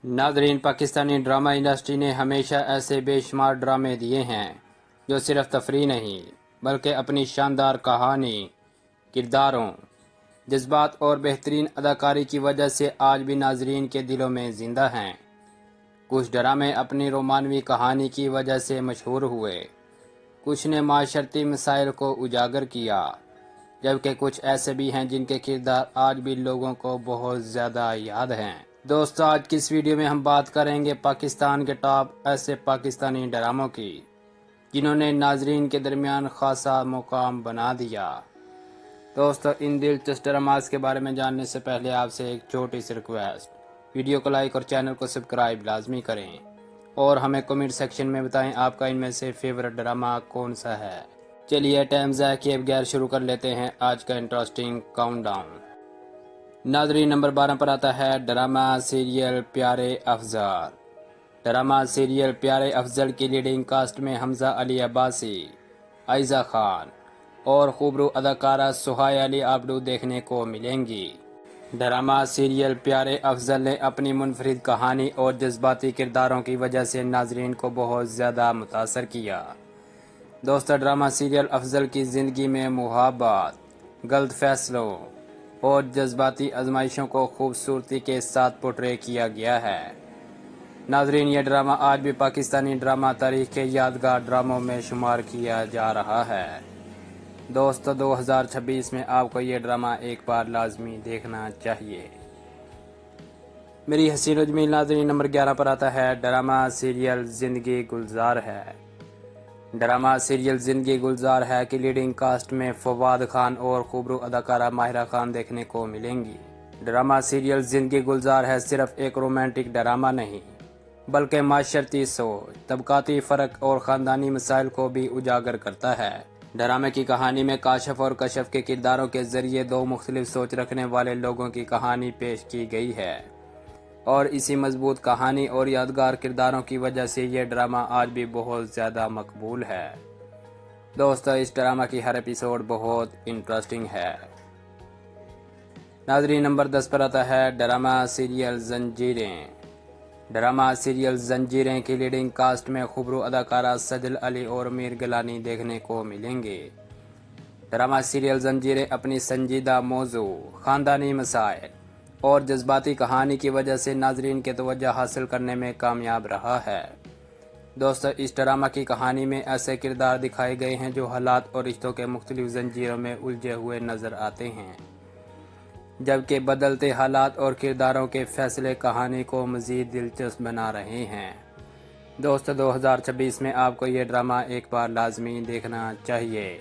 नाजरीन, Pakistani drama industry ने हमेशा ऐसे बेशुमार ड्रामे दिए हैं जो सिर्फ तफरीह नहीं बल्कि अपनी शानदार कहानी, किरदारों, जज्बात और बेहतरीन अदाकारी की वजह से आज भी नाजरीन के दिलों में ज़िंदा हैं। कुछ ड्रामे अपनी रोमानवी कहानी की वजह से मशहूर हुए, कुछ ने माशरती मसाइल को उजागर किया, जबकि कुछ ऐसे भी हैं जिनके किरदार आज भी लोगों को बहुत ज़्यादा याद हैं। दोस्तों, आज की इस वीडियो में हम बात करेंगे पाकिस्तान के टॉप ऐसे पाकिस्तानी ड्रामों की जिन्होंने नाजरीन के दरमियान खासा मुकाम बना दिया। दोस्तों, इन दिलचस्प ड्रामास के बारे में जानने से पहले आपसे एक छोटी सी रिक्वेस्ट, वीडियो को लाइक और चैनल को सब्सक्राइब लाजमी करें और हमें कमेंट सेक्शन में बताएं आपका इनमें से फेवरेट ड्रामा कौन सा है। चलिए टाइम ज़ाया किए बगैर शुरू कर लेते हैं आज का इंटरेस्टिंग काउंटडाउन। नाजरीन, नंबर 12 पर आता है ड्रामा सीरियल प्यारे अफजल। ड्रामा सीरियल प्यारे अफजल की लीडिंग कास्ट में हमजा अली अब्बासी, आयजा खान और खूबरू अदाकारा सुहाय अली आबडू देखने को मिलेंगी। ड्रामा सीरियल प्यारे अफजल ने अपनी मुनफरिद कहानी और जज्बाती किरदारों की वजह से नाजरीन को बहुत ज़्यादा मुतासर किया। दोस्तों, ड्रामा सीरियल अफजल की ज़िंदगी में मुहाबत, गलत फैसलों और जज्बाती आजमाइशों को खूबसूरती के साथ पोर्ट्रे किया गया है। नाजरीन, यह ड्रामा आज भी पाकिस्तानी ड्रामा तारीख के यादगार ड्रामों में शुमार किया जा रहा है। दोस्तों, 2026 में आपको यह ड्रामा एक बार लाजमी देखना चाहिए। मेरी हसीन और जमील नाजरीन, नंबर 11 पर आता है ड्रामा सीरियल जिंदगी गुलजार है। ड्रामा सीरियल जिंदगी गुलजार है कि लीडिंग कास्ट में फवाद खान और खूबरू अदाकारा माहिरा खान देखने को मिलेंगी। ड्रामा सीरियल जिंदगी गुलजार है सिर्फ एक रोमांटिक ड्रामा नहीं बल्कि माशरती सोच, तबकाती फ़र्क और ख़ानदानी मसाइल को भी उजागर करता है। ड्रामे की कहानी में काशफ और कशफ के किरदारों के ज़रिए दो मुख्तलिफ सोच रखने वाले लोगों की कहानी पेश की गई है और इसी मजबूत कहानी और यादगार किरदारों की वजह से ये ड्रामा आज भी बहुत ज़्यादा मकबूल है। दोस्तों, इस ड्रामा की हर एपिसोड बहुत इंटरेस्टिंग है। नाज़रीन, नंबर 10 पर आता है ड्रामा सीरियल जंजीरें। ड्रामा सीरियल जंजीरें की लीडिंग कास्ट में खूबरू अदाकारा सजल अली और मीर गिलानी देखने को मिलेंगे। ड्रामा सीरियल जंजीरें अपनी संजीदा मौजू, ख़ानदानी मसाइल और जज्बाती कहानी की वजह से नाजरीन के तवज्जो हासिल करने में कामयाब रहा है। दोस्तों, इस ड्रामा की कहानी में ऐसे किरदार दिखाए गए हैं जो हालात और रिश्तों के मुख्तलिफ जंजीरों में उलझे हुए नजर आते हैं, जबकि बदलते हालात और किरदारों के फैसले कहानी को मज़ीद दिलचस्प बना रहे हैं। दोस्तों, 2026 में आपको ये ड्रामा एक बार लाजमी देखना चाहिए।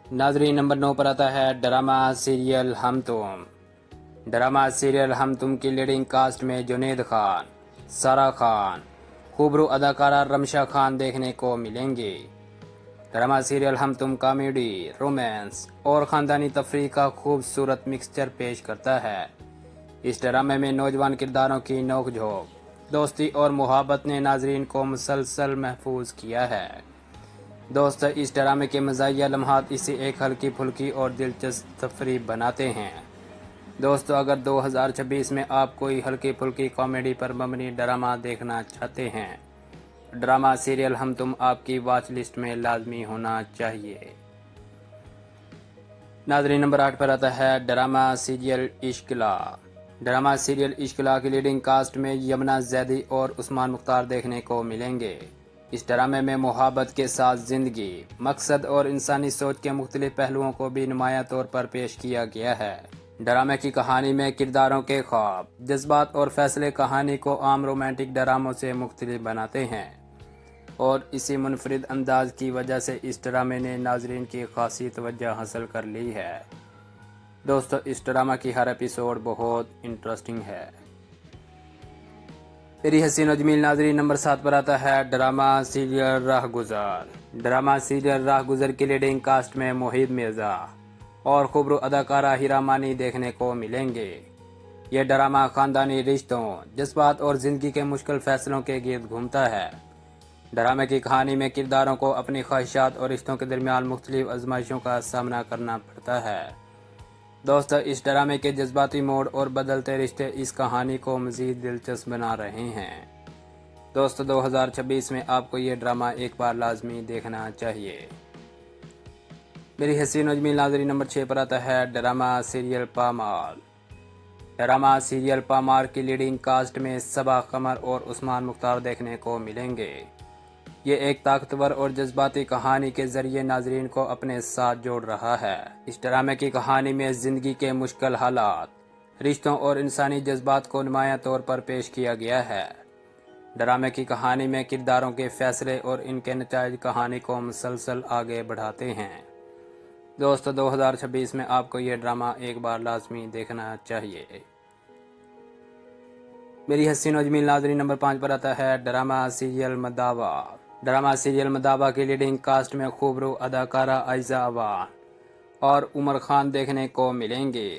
नाजरीन, नंबर 9 पर आता है ड्रामा सीरियल हम तुम। ड्रामा सीरियल हम तुम की लीडिंग कास्ट में जुनैद खान, सारा खान, खूबरू अदाकारा रमशा खान देखने को मिलेंगे। ड्रामा सीरियल हम तुम कॉमेडी, रोमांस और ख़ानदानी तफरीह का खूबसूरत मिक्सचर पेश करता है। इस ड्रामे में नौजवान किरदारों की नोक-झोंक, दोस्ती और मुहाबत ने नाजरीन को मुसलसल महफूज किया है। दोस्तों, इस ड्रामे के मज़ाहिया लम्हात इसे एक हल्की फुल्की और दिलचस्प तफरीह बनाते हैं। दोस्तों, अगर 2026 में आप कोई हल्की फुल्की कॉमेडी पर मबनी ड्रामा देखना चाहते हैं, ड्रामा सीरियल हम तुम आपकी वॉच लिस्ट में लाजमी होना चाहिए। नाज़रीन, नंबर 8 पर आता है ड्रामा सीरियल इश्क़िला। ड्रामा सीरियल इश्क़िला की लीडिंग कास्ट में यमुना जैदी और उस्मान मुख्तार देखने को मिलेंगे। इस ड्रामे में मुहाबत के साथ ज़िंदगी, मकसद और इंसानी सोच के मुख्तलिफ पहलुओं को भी नुमायां तौर पर पेश किया गया है। ड्रामे की कहानी में किरदारों के ख्वाब, जज्बात और फैसले कहानी को आम रोमांटिक ड्रामों से मुख्तलिफ बनाते हैं और इसी मुनफरिद अंदाज की वजह से इस ड्रामे ने नाजरीन की खासी तवज्जो हासिल कर ली है। दोस्तों, इस ड्रामा की हर एपिसोड बहुत इंटरेस्टिंग है। मेरी हसीन और जमील नाजरीन, नंबर 7 पर आता है ड्रामा सीरियल राह गुज़र। ड्रामा सीरियल राह गुज़र की लीडिंग कास्ट में मोहित मिर्ज़ा और खूबरू अदाकारा हीरा मानी देखने को मिलेंगे। यह ड्रामा ख़ानदानी रिश्तों, जज्बात और ज़िंदगी के मुश्किल फैसलों के गिर्द घूमता है। ड्रामे की कहानी में किरदारों को अपनी ख्वाहिशात और रिश्तों के दरमियान मुख्तलिफ आजमाइशों का सामना करना पड़ता है। دوستو اس ڈرامے کے جذباتی موڑ اور بدلتے رشتے اس کہانی کو مزید دلچسپ بنا رہے ہیں۔ دوستو 2026 میں آپ کو یہ ڈرامہ ایک بار لازمی دیکھنا چاہیے۔ میری حسین و جمیل ناظرین، نمبر 6 پر آتا ہے ڈرامہ سیریل پامال۔ ڈرامہ سیریل پامال کی لیڈنگ کاسٹ میں صبا قمر اور عثمان مختار دیکھنے کو ملیں گے۔ یہ ایک طاقتور اور جذباتی کہانی کے ذریعے ناظرین کو اپنے ساتھ جوڑ رہا ہے۔ اس ڈرامے کی کہانی میں زندگی کے مشکل حالات، رشتوں اور انسانی جذبات کو نمایاں طور پر پیش کیا گیا ہے۔ ڈرامے کی کہانی میں کرداروں کے فیصلے اور ان کے نتائج کہانی کو مسلسل آگے بڑھاتے ہیں۔ دوستو 2026 میں آپ کو یہ ڈرامہ ایک بار لازمی دیکھنا چاہیے۔ میری حسین و جمیل ناظرین، نمبر 5 پر آتا ہے ڈرامہ سیریل مداوا۔ ڈرامہ سیریل مداوا کی لیڈنگ کاسٹ میں خوبرو اداکارہ عائزہ عوان اور عمر خان دیکھنے کو ملیں گے۔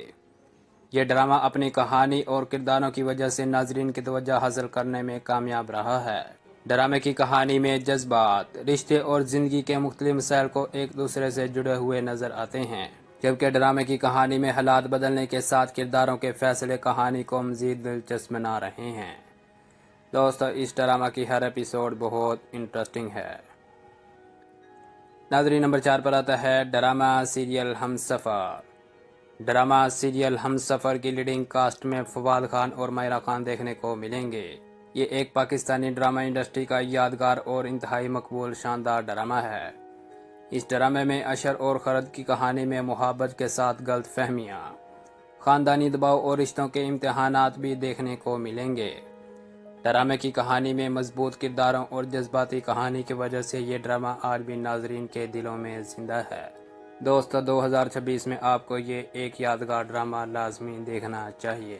یہ ڈرامہ اپنی کہانی اور کرداروں کی وجہ سے ناظرین کی توجہ حاصل کرنے میں کامیاب رہا ہے۔ ڈرامے کی کہانی میں جذبات، رشتے اور زندگی کے مختلف مسائل کو ایک دوسرے سے جڑے ہوئے نظر آتے ہیں، جبکہ ڈرامے کی کہانی میں حالات بدلنے کے ساتھ کرداروں کے فیصلے کہانی کو مزید دلچسپ بنا رہے ہیں۔ دوستو اس ڈرامہ کی ہر ایپیسوڈ بہت انٹرسٹنگ ہے۔ ناظرین نمبر 4 پر آتا ہے ڈرامہ سیریل ہم سفر۔ ڈرامہ سیریل ہم سفر کی لیڈنگ کاسٹ میں فواد خان اور مائرہ خان دیکھنے کو ملیں گے۔ یہ ایک پاکستانی ڈرامہ انڈسٹری کا یادگار اور انتہائی مقبول شاندار ڈرامہ ہے۔ اس ڈرامے میں اشر اور خرد کی کہانی میں محبت کے ساتھ غلط فہمیاں، خاندانی دباؤ اور رشتوں کے امتحانات بھی دیکھنے کو ملیں گے۔ ڈرامے کی کہانی میں مضبوط کرداروں اور جذباتی کہانی کی وجہ سے یہ ڈرامہ آج بھی ناظرین کے دلوں میں زندہ ہے۔ دوستو 2026 میں آپ کو یہ ایک یادگار ڈرامہ لازمی دیکھنا چاہیے۔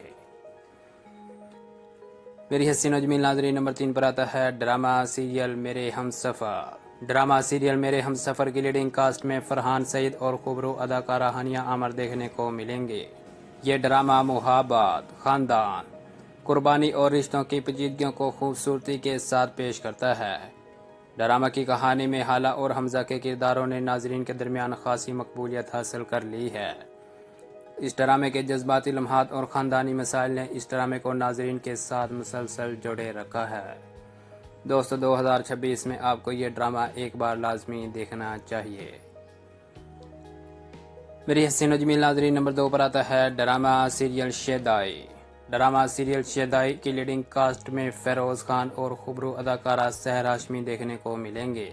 میری حسین و جمیل ناظرین، نمبر 3 پر آتا ہے ڈرامہ سیریل میرے ہم سفر۔ ڈرامہ سیریل میرے ہم سفر کی لیڈنگ کاسٹ میں فرحان سعید اور خوبرو اداکارہ ہانیہ عامر دیکھنے کو ملیں گے۔ یہ ڈرامہ محبت، خاندان، قربانی اور رشتوں کی پیچیدگیوں کو خوبصورتی کے ساتھ پیش کرتا ہے۔ ڈرامہ کی کہانی میں حالہ اور حمزہ کے کرداروں نے ناظرین کے درمیان خاصی مقبولیت حاصل کر لی ہے۔ اس ڈرامے کے جذباتی لمحات اور خاندانی مسائل نے اس ڈرامے کو ناظرین کے ساتھ مسلسل جوڑے رکھا ہے۔ دوستو 2026 میں آپ کو یہ ڈرامہ ایک بار لازمی دیکھنا چاہیے۔ میری حسین و جمیل ناظرین، نمبر 2 پر آتا ہے ڈرامہ سیریل شیدائی۔ ڈرامہ سیریل شیدائی کی لیڈنگ کاسٹ میں فیروز خان اور خوبرو اداکارہ سحر ہاشمی دیکھنے کو ملیں گے۔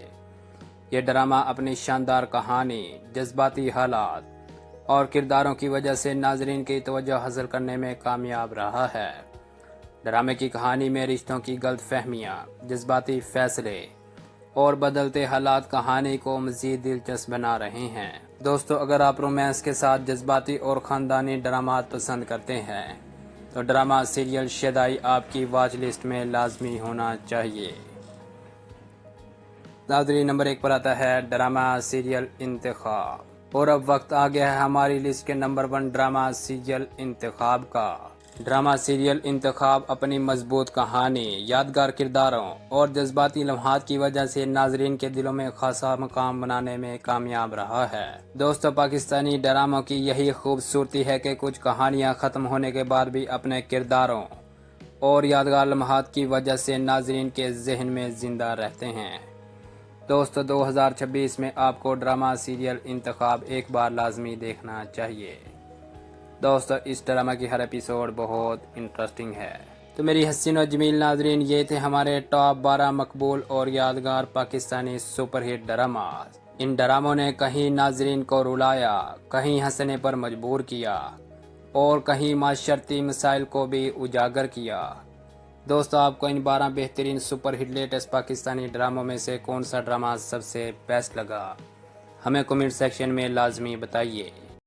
یہ ڈرامہ اپنی شاندار کہانی، جذباتی حالات اور کرداروں کی وجہ سے ناظرین کی توجہ حاصل کرنے میں کامیاب رہا ہے۔ ڈرامے کی کہانی میں رشتوں کی غلط فہمیاں، جذباتی فیصلے اور بدلتے حالات کہانی کو مزید دلچسپ بنا رہے ہیں۔ دوستو اگر آپ رومانس کے ساتھ جذباتی اور خاندانی ڈرامات پسند کرتے ہیں تو ڈرامہ سیریل شیدائی آپ کی واچ لسٹ میں لازمی ہونا چاہیے۔ ناظرین نمبر 1 پر آتا ہے ڈرامہ سیریل انتخاب۔ اور اب وقت آ گیا ہے ہماری لسٹ کے نمبر 1 ڈرامہ سیریل انتخاب کا۔ ڈرامہ سیریل انتخاب اپنی مضبوط کہانی، یادگار کرداروں اور جذباتی لمحات کی وجہ سے ناظرین کے دلوں میں خاصا مقام بنانے میں کامیاب رہا ہے۔ دوستو پاکستانی ڈراموں کی یہی خوبصورتی ہے کہ کچھ کہانیاں ختم ہونے کے بعد بھی اپنے کرداروں اور یادگار لمحات کی وجہ سے ناظرین کے ذہن میں زندہ رہتے ہیں۔ دوستو 2026 میں آپ کو ڈرامہ سیریل انتخاب ایک بار لازمی دیکھنا چاہیے۔ دوستو اس ڈرامہ کی ہر ایپیسوڈ بہت انٹرسٹنگ ہے۔ تو میری حسین و جمیل ناظرین، یہ تھے ہمارے ٹاپ 12 مقبول اور یادگار پاکستانی سپر ہٹ ڈراماز۔ ان ڈراموں نے کہیں ناظرین کو رلایا، کہیں ہنسنے پر مجبور کیا اور کہیں معاشرتی مسائل کو بھی اجاگر کیا۔ دوستو آپ کو ان 12 بہترین سپر ہٹ لیٹسٹ پاکستانی ڈراموں میں سے کون سا ڈرامہ سب سے بیسٹ لگا؟ ہمیں کمنٹ سیکشن میں لازمی بتائیے۔